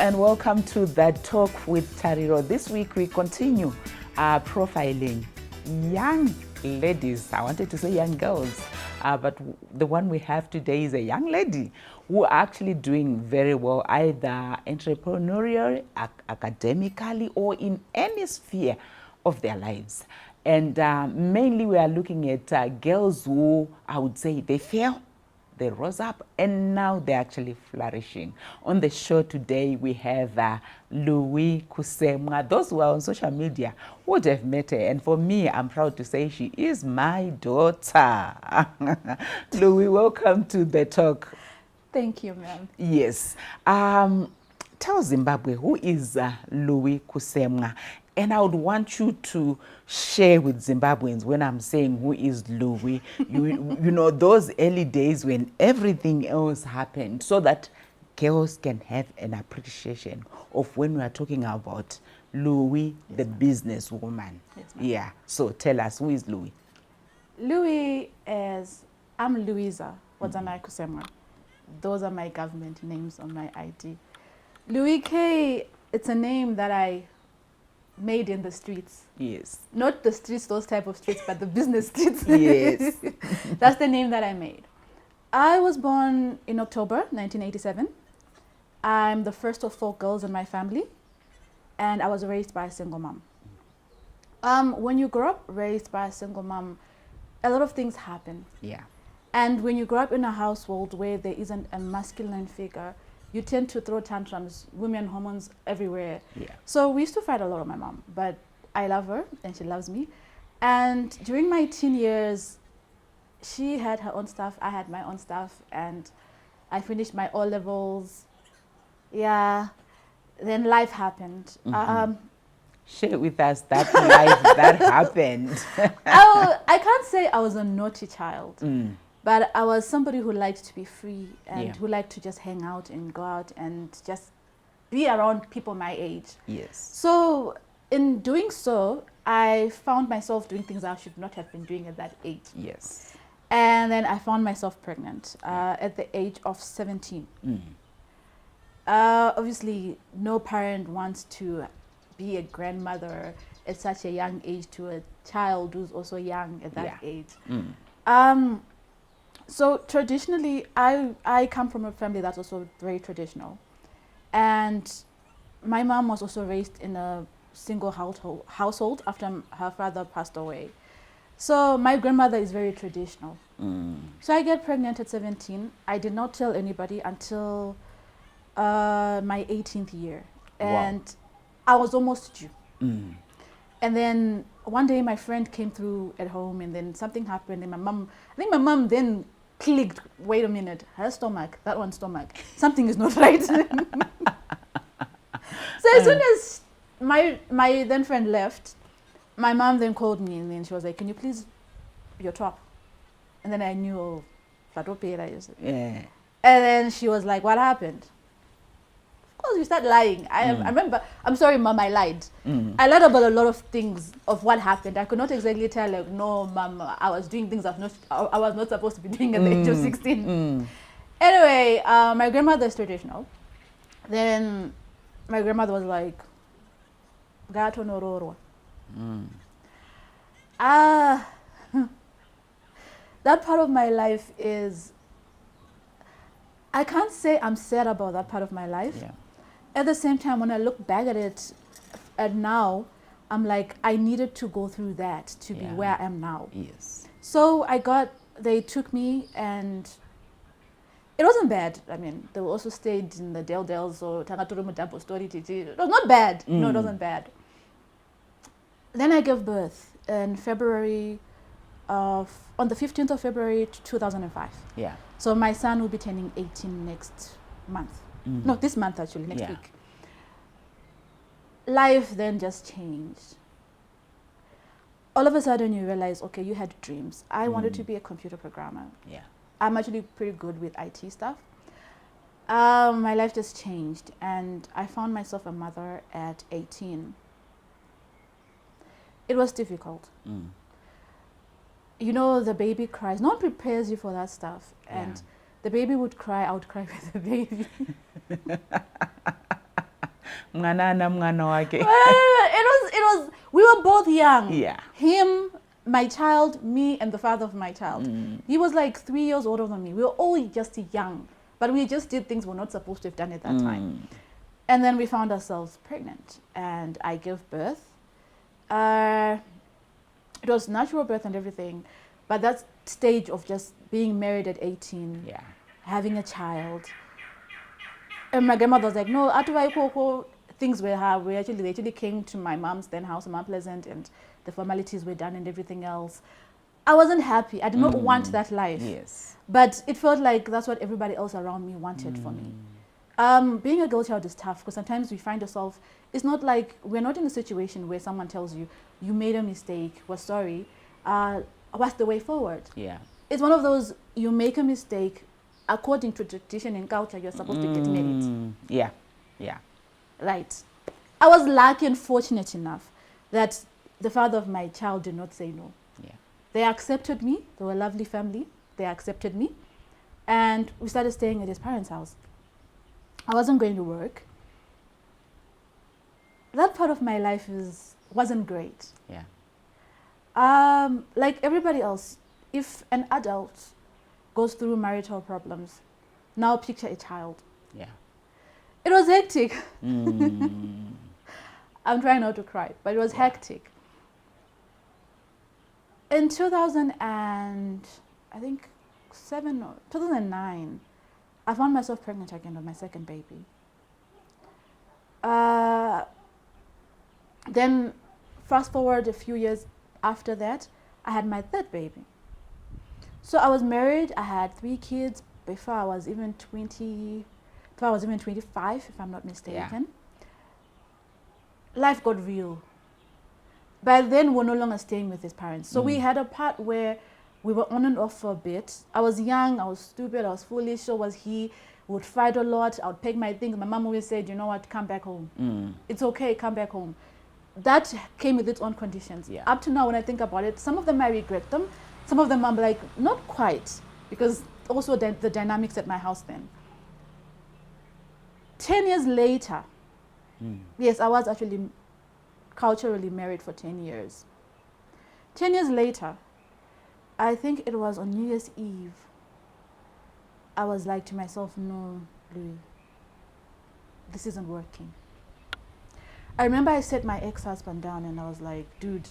and welcome to That Talk with Tariro. This week we continue profiling young ladies. I wanted to say young girls, but the one we have today is a young lady who are actually doing very well, either entrepreneurial, academically, or in any sphere of their lives. And mainly we are looking at girls who, I would say, they fell, they rose up, and now they're actually flourishing. On the show today, we have Louis Kusemwa. Those who are on social media would have met her. And for me, I'm proud to say she is my daughter. Louis, welcome to The Talk. Thank you, ma'am. Yes. Tell Zimbabwe, who is Louis Kusemwa? And I would want you to share with Zimbabweans when I'm saying who is Louis, you know, those early days when everything else happened, so that girls can have an appreciation of when we are talking about Louis, yes, the businesswoman. Yes, yeah. So tell us, who is Louis? Louis is, I'm Louisa Wadzanai Kusemwa. Those are my government names on my ID. Louis K, it's a name that I made in the streets. Yes. Not the streets, those type of streets, but the business streets. Yes. That's the name that I made. I was born in October 1987. I'm the first of 4 girls in my family, and I was raised by a single mom. When you grow up raised by a single mom, a lot of things happen. Yeah. And when you grow up in a household where there isn't a masculine figure, you tend to throw tantrums, women hormones everywhere. Yeah. So we used to fight a lot with my mom, but I love her and she loves me. And during my teen years, she had her own stuff, I had my own stuff, and I finished my O-levels. Yeah, then life happened. Mm-hmm. Share with us that life that happened. I can't say I was a naughty child. But I was somebody who liked to be free and who liked to just hang out and go out and just be around people my age. Yes. So in doing so, I found myself doing things I should not have been doing at that age. Yes. And then I found myself pregnant at the age of 17. Obviously, no parent wants to be a grandmother at such a young age to a child who's also young at that age. So traditionally, I come from a family that's also very traditional. And my mom was also raised in a single household after her father passed away. So my grandmother is very traditional. So I get pregnant at 17. I did not tell anybody until my 18th year. And I was almost due. And then one day my friend came through at home, and then something happened, and I think my mom then clicked, wait a minute, her stomach, that one's stomach, something is not right. So as soon as my then friend left, my mom then called me, and then she was like, can you please your top? And then I knew, oh, and then she was like, what happened? Of course, you start lying. I remember, I'm sorry, mom, I lied. I lied about a lot of things of what happened. I could not exactly tell, like, no, mom, I was doing things I was not supposed to be doing at the age of 16. Anyway, my grandmother is traditional. Then my grandmother was like, Gato nororo. That part of my life is, I can't say I'm sad about that part of my life. Yeah. At the same time, when I look back at it, and now, I'm like, I needed to go through that to be where I am now. Yes. So they took me, and it wasn't bad. I mean, they also stayed in the Dells or Tangaturu Mudabo story. It was not bad. No, it wasn't bad. Then I gave birth in on the 15th of February 2005. Yeah. So my son will be turning 18 next month. No, this month actually, next week. Life then just changed. All of a sudden you realize, okay, you had dreams. I wanted to be a computer programmer. Yeah. I'm actually pretty good with IT stuff. My life just changed, and I found myself a mother at 18. It was difficult. You know, the baby cries. No one prepares you for that stuff. And the baby would cry, I would cry with the baby. Mwana wake. We were both young. Yeah. Him, my child, me, and the father of my child. He was like 3 years older than me. We were all just young, but we just did things we're not supposed to have done at that time. And then we found ourselves pregnant, and I gave birth. It was natural birth and everything, but that stage of just being married at 18, having a child, and my grandmother was like, no, things were hard. They actually came to my mom's then house in Mount Pleasant, and the formalities were done and everything else. I wasn't happy. I did not want that life. Yes. But it felt like that's what everybody else around me wanted for me. Being a girl child is tough because sometimes we find ourselves, it's not like, we're not in a situation where someone tells you, you made a mistake, we're sorry, what's the way forward? Yeah. It's one of those, you make a mistake, according to tradition and culture, you're supposed to get married. Yeah, yeah. Right. I was lucky and fortunate enough that the father of my child did not say no. Yeah. They accepted me. They were a lovely family. They accepted me. And we started staying at his parents' house. I wasn't going to work. That part of my life wasn't great. Yeah. Like everybody else, if an adult goes through marital problems, now picture a child. Yeah. It was hectic. I'm trying not to cry, but it was hectic. In 2009, I found myself pregnant again with my second baby. Then fast forward a few years after that, I had my third baby. So I was married, I had 3 kids before I was even 25, if I'm not mistaken. Life got real. By then, we're no longer staying with his parents. So we had a part where we were on and off for a bit. I was young, I was stupid, I was foolish, so was he. We would fight a lot, I would pack my things. My mom always said, you know what, come back home. It's okay, come back home. That came with its own conditions. Yeah. Up to now, when I think about it, some of them I regret them. Some of them I'm like, not quite, because also the dynamics at my house then. 10 years later, yes, I was actually culturally married for 10 years. 10 years later, I think it was on New Year's Eve, I was like to myself, no, Louis, this isn't working. I remember I sat my ex-husband down and I was like, dude,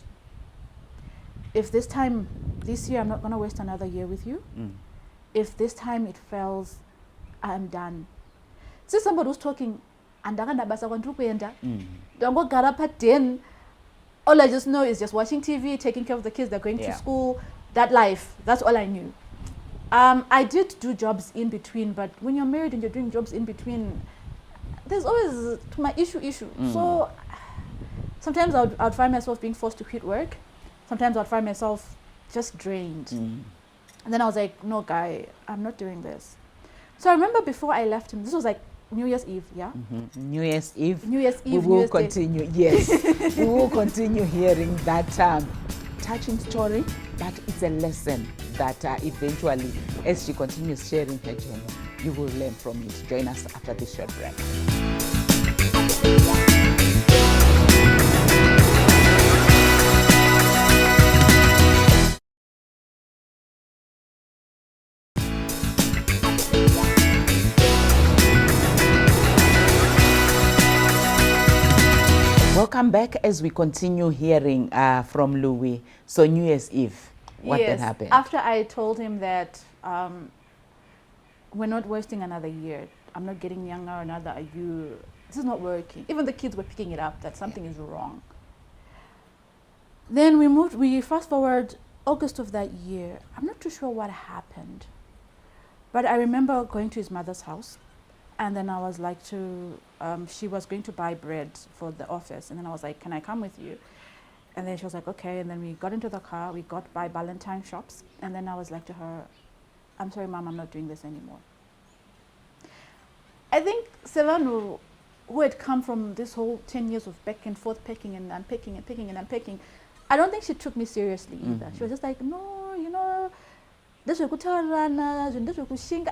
if this year I'm not going to waste another year with you, if this time it fails, I'm done. See, somebody who's talking, don't go get up at 10. All I just know is just watching TV, taking care of the kids, they're going to school, that life, that's all I knew. I did do jobs in between, but when you're married and you're doing jobs in between, there's always my issue. So sometimes I'd find myself being forced to quit work. Sometimes I'd find myself just drained. And then I was like, no, guy, I'm not doing this. So I remember before I left him, this was like New Year's Eve, New Year's Eve. New Year's Eve. We will continue, yes. We will continue hearing that touching story, but it's a lesson that eventually, as she continues sharing her journey, you will learn from it. Join us after this short break. Welcome back as we continue hearing from Louis. So New Year's Eve, what then happened? After I told him that we're not wasting another year, I'm not getting younger another year, this is not working. Even the kids were picking it up that something is wrong. Then we fast forward August of that year. I'm not too sure what happened, but I remember going to his mother's house. And then I was like she was going to buy bread for the office. And then I was like, can I come with you? And then she was like, okay. And then we got into the car, we got by Valentine shops. And then I was like to her, I'm sorry, Mom, I'm not doing this anymore. I think Sevano, who had come from this whole 10 years of back and forth packing and unpacking and picking and unpacking, I don't think she took me seriously either. She was just like, no, you know,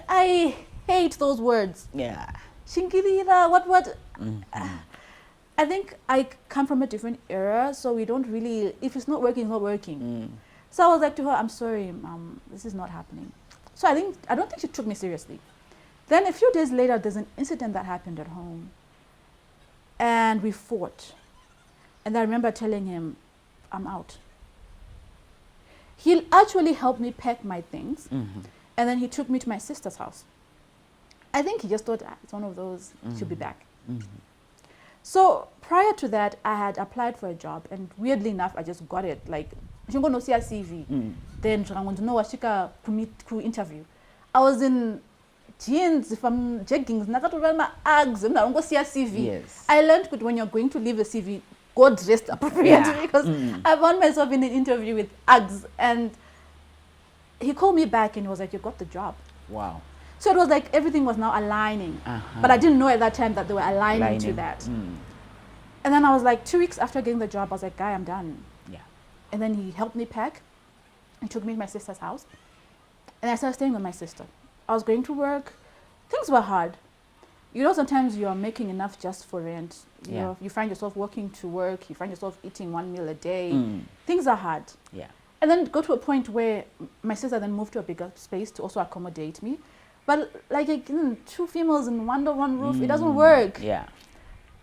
I hate those words. Yeah. Shinkirira, what? I think I come from a different era, so we don't really, if it's not working, it's not working. So I was like to her, I'm sorry, Mom, this is not happening. So I don't think she took me seriously. Then a few days later, there's an incident that happened at home. And we fought. And I remember telling him, I'm out. He actually helped me pack my things. And then he took me to my sister's house. I think he just thought, it's one of those, she'll be back. So prior to that, I had applied for a job. And weirdly enough, I just got it. Like, I'm going to see a CV. Then I'm going to know what she can interview. I was in jeans, from jeggings, my Uggs, and I'm going to see a CV. Yes. I learned that when you're going to leave a CV, go dressed appropriately because I found myself in an interview with Uggs, and he called me back and he was like, you got the job. Wow. So it was like everything was now aligning. But I didn't know at that time that they were aligning to that. And then I was like, 2 weeks after getting the job, I was like, Guy, I'm done. Yeah. And then he helped me pack. He took me to my sister's house. And I started staying with my sister. I was going to work. Things were hard. You know, sometimes you're making enough just for rent. You know, you find yourself walking to work. You find yourself eating one meal a day. Things are hard. Yeah. And then go to a point where my sister then moved to a bigger space to also accommodate me. But like two females in under one roof, it doesn't work. Yeah.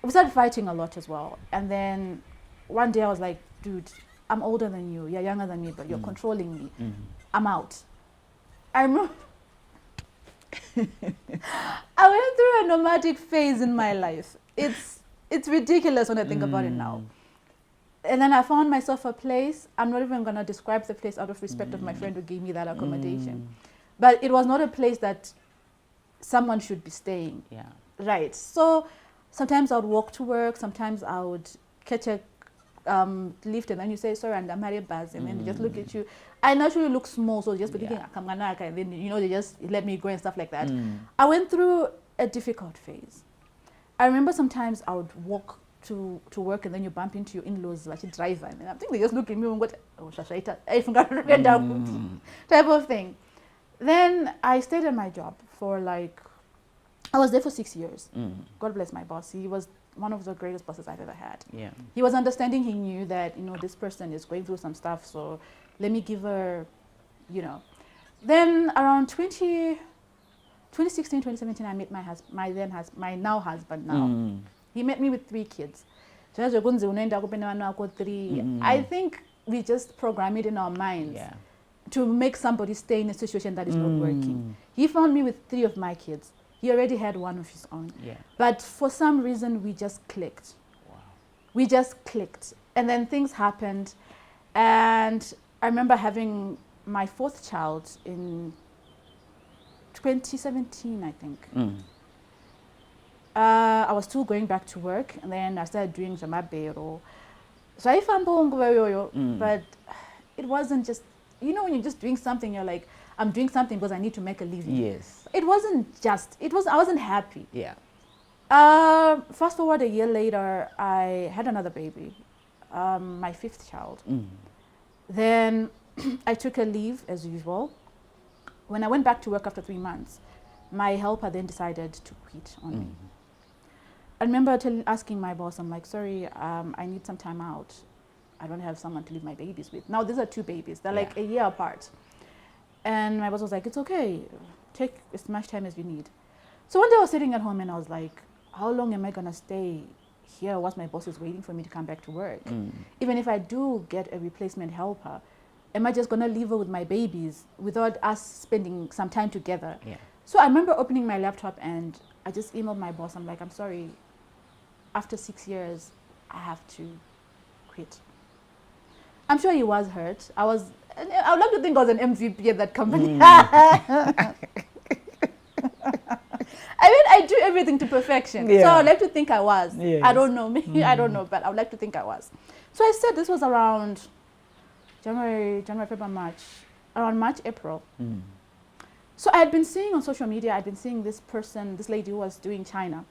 We started fighting a lot as well. And then one day I was like, dude, I'm older than you. You're younger than me, but you're controlling me. I'm out. I remember I went through a nomadic phase in my life. It's ridiculous when I think about it now. And then I found myself a place. I'm not even going to describe the place out of respect of my friend who gave me that accommodation. But it was not a place that someone should be staying. Yeah. Right. So sometimes I would walk to work. Sometimes I would catch a lift, and then you say, sorry, I'm married bus, and then they just look at you. I naturally look small, so just thinking, and then, you know, they just let me go and stuff like that. I went through a difficult phase. I remember sometimes I would walk to work, and then you bump into your in-laws, like a driver, and I think they just look at me and go, oh, type of thing. Then I stayed at my job for I was there for 6 years. God bless my boss. He was one of the greatest bosses I've ever had. Yeah. He was understanding. He knew that, you know, this person is going through some stuff, so let me give her, you know. Then around 2016, 2017, I met my now husband now. He met me with 3 kids. I think we just program it in our minds to make somebody stay in a situation that is not working. He found me with 3 of my kids. He already had 1 of his own. Yeah. But for some reason, we just clicked. Wow. We just clicked. And then things happened. And I remember having my 4th child in 2017, I think. I was still going back to work. And then I started doing Zamabero. So I found but it wasn't just, you know, when you're just doing something, you're like, I'm doing something because I need to make a living. Yes. It wasn't just, I wasn't happy. Yeah. Fast forward a year later, I had another baby, my 5th child. Then I took a leave as usual. When I went back to work after 3 months, my helper then decided to quit on me. I remember asking my boss, I'm like, sorry, I need some time out. I don't have someone to leave my babies with. Now, these are 2 babies. They're like a year apart. And my boss was like, it's okay. Take as much time as you need. So one day I was sitting at home and I was like, how long am I going to stay here whilst my boss is waiting for me to come back to work? Even if I do get a replacement helper, am I just going to leave her with my babies without us spending some time together? Yeah. So I remember opening my laptop and I just emailed my boss. I'm like, I'm sorry. After 6 years, I have to quit. I'm sure he was hurt. I would like to think I was an MVP at that company. I mean, I do everything to perfection. So I'd like to think I was. Yes. I don't know. Maybe I don't know, but I would like to think I was. So I said this was around January, February, March, around March, April. So I had been seeing on social media, I'd been seeing this lady who was doing China.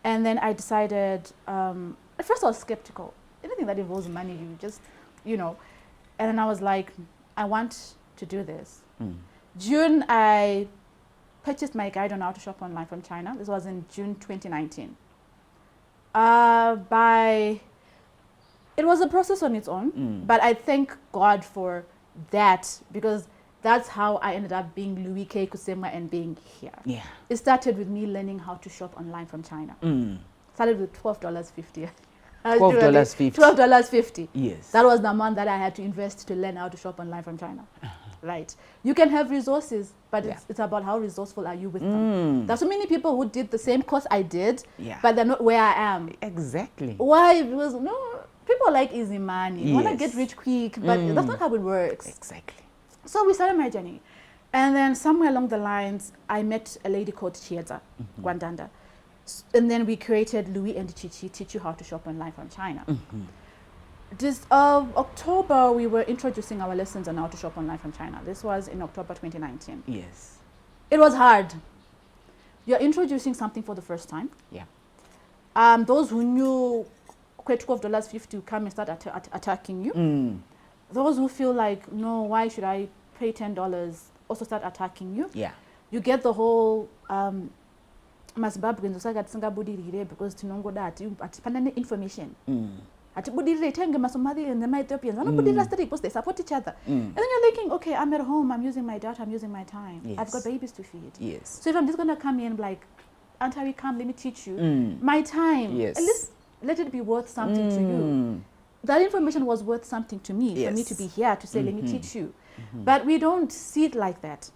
And then I decided, at first I was skeptical. Anything that involves money, you just, you know. And then I was like, I want to do this. June, I purchased my guide on how to shop online from China. This was in June 2019. It was a process on its own, but I thank God for that because that's how I ended up being Louis K. Kusema and being here. Yeah. It started with me learning how to shop online from China. Started with $12.50. $12.50. $12.50. Yes. That was the amount that I had to invest to learn how to shop online from China. Right. You can have resources, but it's about how resourceful are you with them. There's so many people who did the same course I did, but they're not where I am. Exactly. Why? Because people like easy money. You want to get rich quick, but that's not how it works. Exactly. So we started my journey. And then somewhere along the lines, I met a lady called Chieza Gwandanda. And then we created Louis and Chichi, Teach You How to Shop Online from China. This October, we were introducing our lessons on how to shop online from China. This was in October 2019. Yes. It was hard. You're introducing something for the first time. Yeah. Those who knew $12.50 come and start attacking you. Those who feel like, no, why should I pay $10, also start attacking you. Yeah. You get the whole Zimbabweans because tinongoda ati information. Atibudirire tenge Masomali and the Ethiopians. Vanobudirira steady because they support each other. And then you're thinking, okay, I'm at home, I'm using my data, I'm using my time. Yes. I've got babies to feed. Yes. So if I'm just gonna come in like, Auntie, come, let me teach you. My time. Yes. At least let it be worth something to you. That information was worth something to me, for me to be here to say, let me teach you. But we don't see it like that.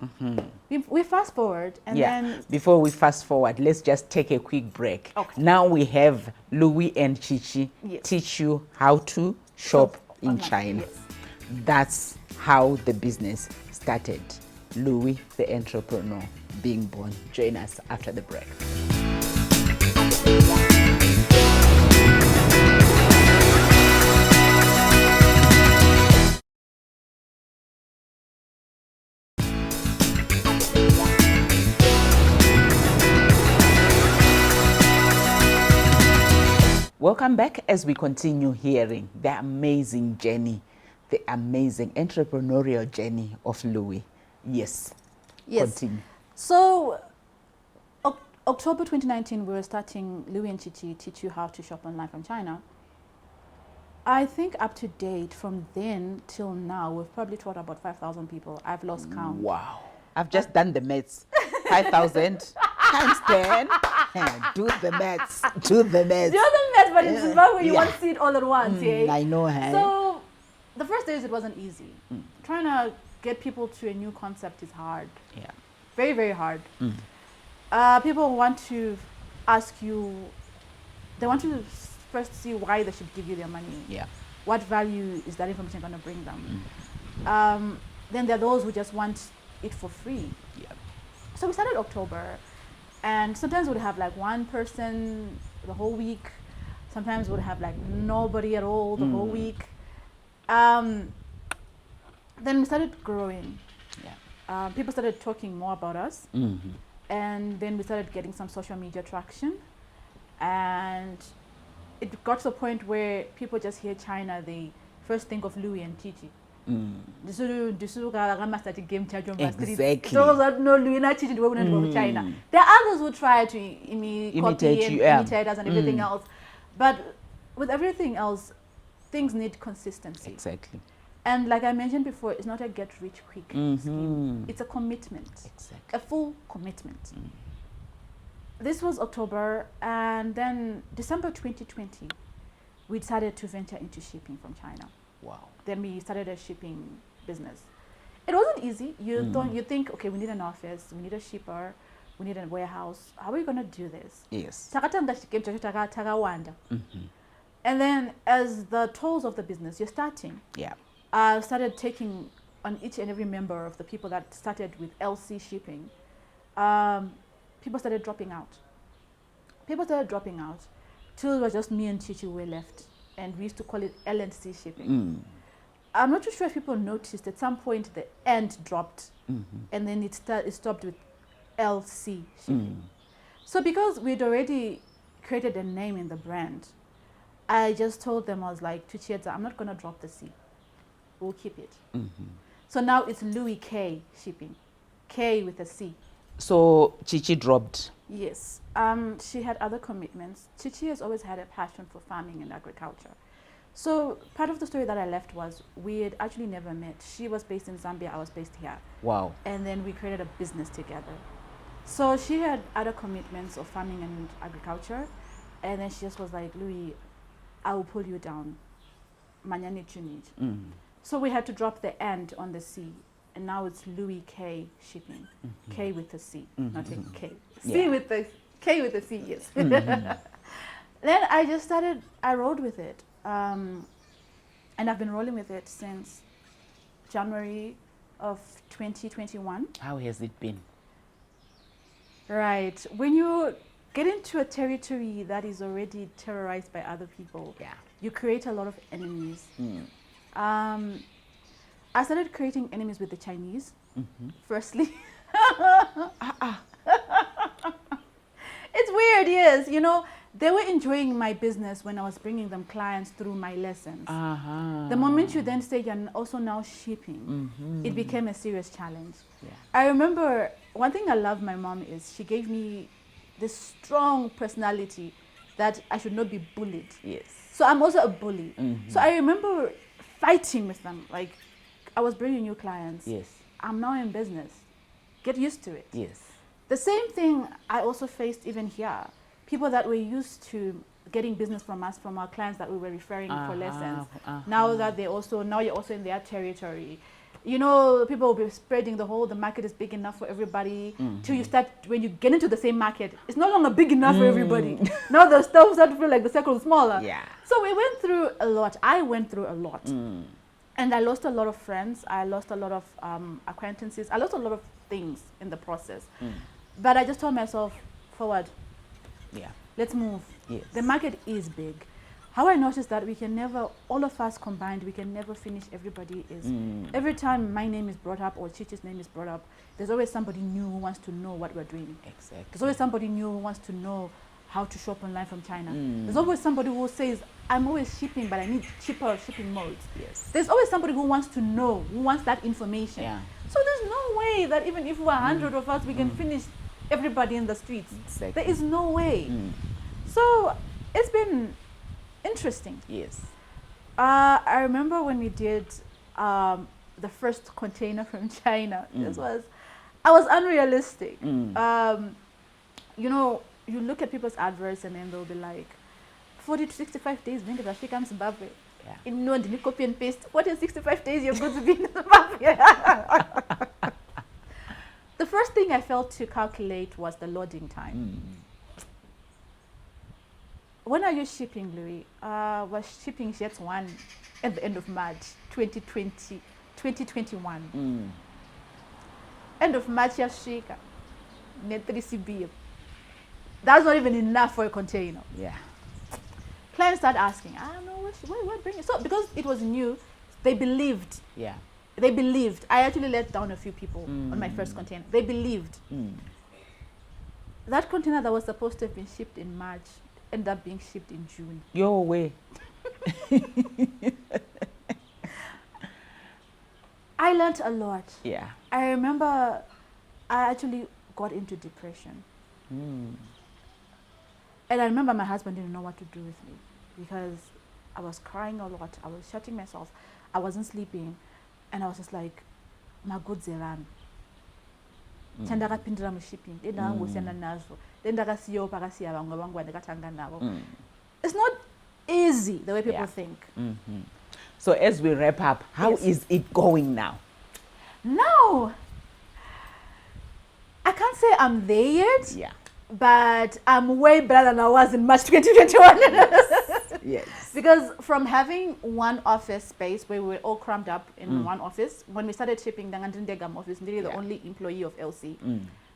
We fast forward and then... Before we fast forward, let's just take a quick break. Okay. Now we have Louis and Chichi teach you how to shop in online. China. Yes. That's how the business started. Louis, the entrepreneur, being born. Join us after the break. Welcome back as we continue hearing the amazing journey, the amazing entrepreneurial journey of Louis. Yes. Continue. So, October 2019, we were starting Louis and Chichi Teach You How to Shop Online from China. I think up to date, from then till now, we've probably taught about 5,000 people. I've lost count. Wow. I've just done the maths. 5,000 times 10. Do the maths. Do the maths. Do the maths, but in Zimbabwe, you want to see it all at once. I know. Hey? So, the first days, it wasn't easy. Trying to get people to a new concept is hard. Yeah. Very, very hard. People want to ask you, they want to first see why they should give you their money. Yeah. What value is that information going to bring them? Then there are those who just want it for free. Yeah. So we started October, and sometimes we'd have like one person the whole week. Sometimes we'd have like nobody at all the whole week. Then we started growing. Yeah. People started talking more about us. And then we started getting some social media traction. And it got to the point where people just hear China, they first think of Louis and Chichi. Exactly. So China. There are others who try to imitate us and everything else. But with everything else, things need consistency. Exactly. And like I mentioned before, it's not a get rich quick scheme. It's a commitment. Exactly. A full commitment. This was October, and then December 2020, we decided to venture into shipping from China. Wow. Then we started a shipping business. It wasn't easy. You think, okay, we need an office, we need a shipper, we need a warehouse. How are we going to do this? Yes. And then as the tools of the business, you're starting. Yeah. I started taking on each and every member of the people that started with LC shipping. People started dropping out. Till it was just me and Chichi were left. And we used to call it L&C shipping. I'm not too sure if people noticed, at some point the end dropped. And then it stopped with LC shipping. So because we'd already created a name in the brand, I just told them, I was like, to Chieza, I'm not going to drop the C. We'll keep it. So now it's Louis K shipping. K with a C. So Chichi dropped. Yes. She had other commitments. Chichi has always had a passion for farming and agriculture. So part of the story that I left was we had actually never met. She was based in Zambia, I was based here. Wow. And then we created a business together. So she had other commitments of farming and agriculture. And then she just was like, Louis, I will pull you down. Manyani chunij. So we had to drop the and on the C. And now it's Louis K shipping. K with a C, not a K. C with the K with a C, yes. Then I just started, I rode with it. And I've been rolling with it since January of 2021. How has it been? Right. When you get into a territory that is already terrorized by other people, you create a lot of enemies. I started creating enemies with the Chinese, firstly. It's weird, yes. You know, they were enjoying my business when I was bringing them clients through my lessons. The moment you then say you're also now shipping, it became a serious challenge. I remember one thing I love my mom is she gave me this strong personality that I should not be bullied. Yes. So I'm also a bully. So I remember fighting with them. Like, I was bringing new clients. Yes. I'm now in business. Get used to it. Yes. The same thing I also faced even here. People that were used to getting business from us, from our clients that we were referring for lessons. Now that you're also in their territory. You know, people will be spreading the market is big enough for everybody. Till you start, when you get into the same market, it's no longer big enough for everybody. Now the stuff start to feel like the circle is smaller. Yeah. So we went through a lot. I went through a lot. And I lost a lot of friends. I lost a lot of acquaintances. I lost a lot of things in the process. But I just told myself, forward. Yeah. Let's move. Yes. The market is big. How I noticed that we can never, all of us combined, we can never finish everybody is. Every time my name is brought up or Chichi's name is brought up, there's always somebody new who wants to know what we're doing. Exactly. There's always somebody new who wants to know how to shop online from China. There's always somebody who says, I'm always shipping, but I need cheaper shipping modes. Yes. There's always somebody who wants to know, who wants that information. Yeah. So there's no way that even if we're 100 of us, we can finish everybody in the streets. Exactly. There is no way. So it's been interesting. Yes. I remember when we did the first container from China. I was unrealistic. You know, you look at people's adverts and then they'll be like, 40 to 65 days, when did Africa Zimbabwe? In no, did you copy and paste? What is 65 days you're going to be in Zimbabwe? The first thing I felt to calculate was the loading time. When are you shipping, Louis? Was shipping Jet 1 at the end of March 2021. End of March, Yashika. Net 3 CB. That's not even enough for a container. Yeah. Clients start asking, I don't know, what bring it? So because it was new, they believed. Yeah. They believed. I actually let down a few people on my first container. They believed. That container that was supposed to have been shipped in March ended up being shipped in June. Your way. I learned a lot. Yeah. I remember I actually got into depression. And I remember my husband didn't know what to do with me because I was crying a lot. I was shutting myself. I wasn't sleeping. And I was just like, my goods are run. It's not easy the way people think. So as we wrap up, how is it going now? Now, I can't say I'm there yet. Yeah. But I'm way better than I was in March 2021. Yes. Because from having one office space where we were all crammed up in one office, when we started shipping, Dangandindegam office, really the only employee of LC.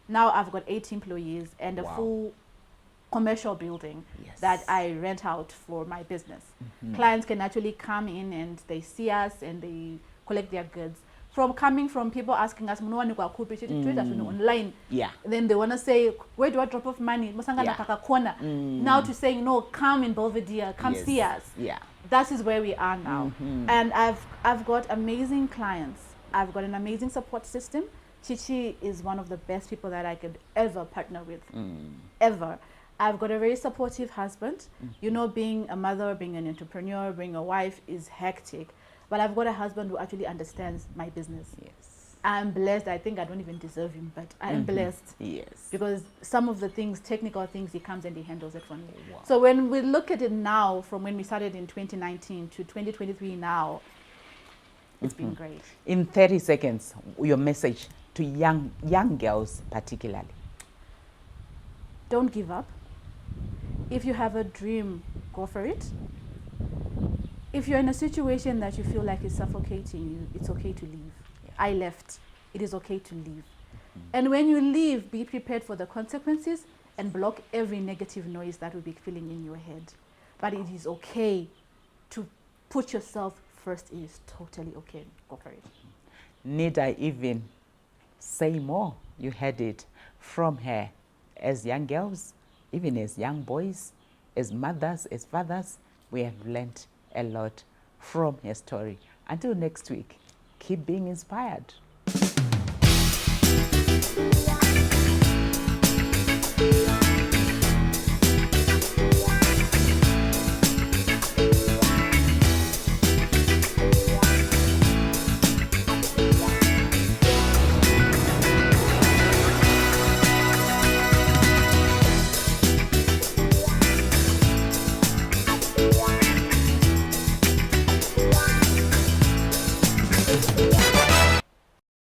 Now I've got 8 employees and a full commercial building that I rent out for my business. Clients can actually come in and they see us and they collect their goods. Coming from people asking us, online. Yeah. Then they want to say, where do I drop off money? Now to saying, no, come in Belvedere, come see us. Yeah. That is where we are now. And I've got amazing clients. I've got an amazing support system. Chichi is one of the best people that I could ever partner with, ever. I've got a very supportive husband. You know, being a mother, being an entrepreneur, being a wife is hectic. But I've got a husband who actually understands my business. Yes. I'm blessed. I think I don't even deserve him, but I am blessed. Yes. Because some of the things, technical things, he comes and he handles it for me. Wow. So when we look at it now, from when we started in 2019 to 2023 now, it's been great. In 30 seconds, your message to young girls particularly. Don't give up. If you have a dream, go for it. If you're in a situation that you feel like it's suffocating you, it's okay to leave. Yeah. I left. It is okay to leave. And when you leave, be prepared for the consequences and block every negative noise that will be filling in your head. But it is okay to put yourself first. It is totally okay. Go for it. Need I even say more? You heard it from her. As young girls, even as young boys, as mothers, as fathers, we have learned a lot from her story. Until next week, keep being inspired.